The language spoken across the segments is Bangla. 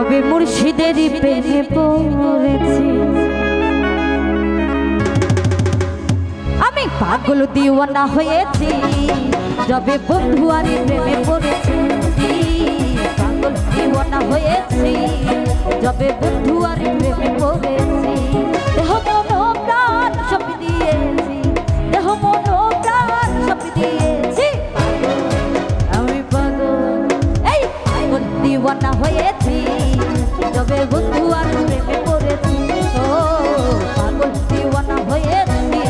যবে মুর্শিদেরই প্রেমে পড়েছি আমি পাগল দিওয়ানা হয়েছি যবে বন্ধুয়ারি প্রেমে পড়েছি পাগল দিওয়ানা হয়েছি যবে বন্ধুয়ারি প্রেমে পড়েছি দেহ মন প্রাণ সব দিয়েছি দেহ মন প্রাণ সব দিয়েছি আমি পাগল এই পাগল দিওয়ানা হয়েছি যবে বন্ধুয়ার প্রেমে পড়েছি ও পাগল দিওয়ানা হয়েছি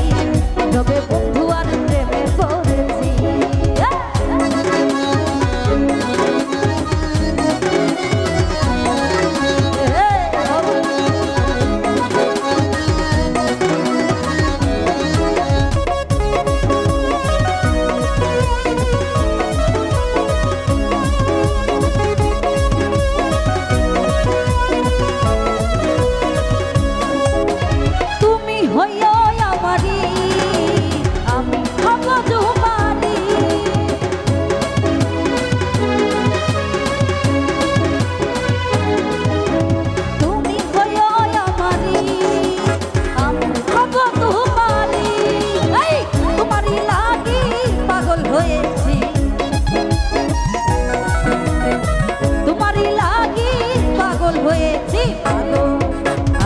যবে বন্ধুয়ার প্রেমে পড়েছি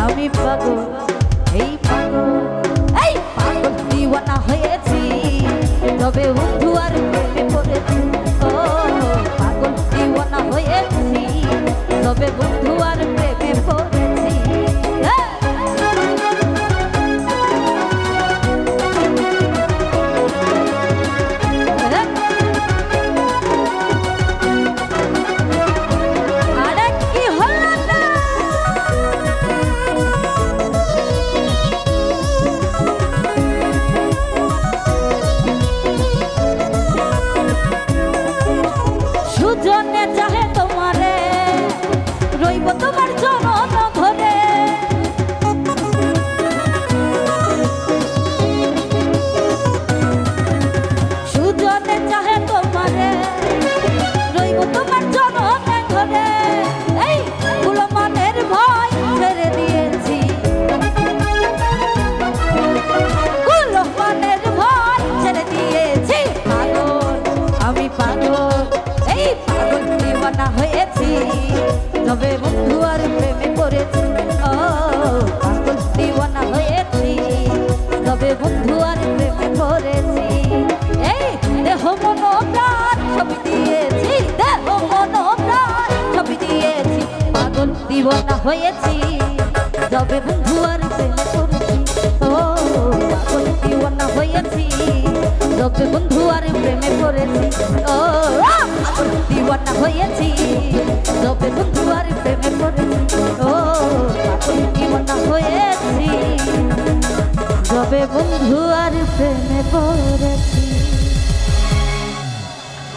আমি পাগল এই পাগল এই পাগল দিওয়ানা হয়েছি তবে বন্ধুয়ার প্রেমে পড়েছি ও পাগল দিওয়ানা হয়েছি তবে বন্ধুয়ার প্রেমে পড়েছি সুজনে চাহে তোমারে রইব তোমার জনম ঘরে সুজনে চাহে তোমারে রইব তোমার জনম ঘরে এই গুলমানের ভয় ছেড়ে দিয়েছি গুলমানের ভয় ছেড়ে দিয়েছি পাগল আমি পাগল এই পাগল দিওয়ানা হয়েছি তবে বন্ধুয়ার প্রেমে পড়েছি ও পাগল দিওয়ানা হয়েছি তবে বন্ধুয়ার প্রেমে পড়েছি এই দেহ মন প্রাণ সব দিয়েছি দেহ মন প্রাণ সব দিয়েছি পাগল দিওয়ানা হয়েছি তবে বন্ধুয়ার প্রেমে পড়েছি ও পাগল দিওয়ানা হয়েছি তবে বন্ধুয়ার প্রেমে পড়েছি ও পাগল দিওয়ানা হয়েছি তবে বন্ধুয়ার প্রেমে পড়েছি ও পাগল দিওয়ানা হয়েছি তবে বন্ধুয়ার প্রেমে পড়েছি।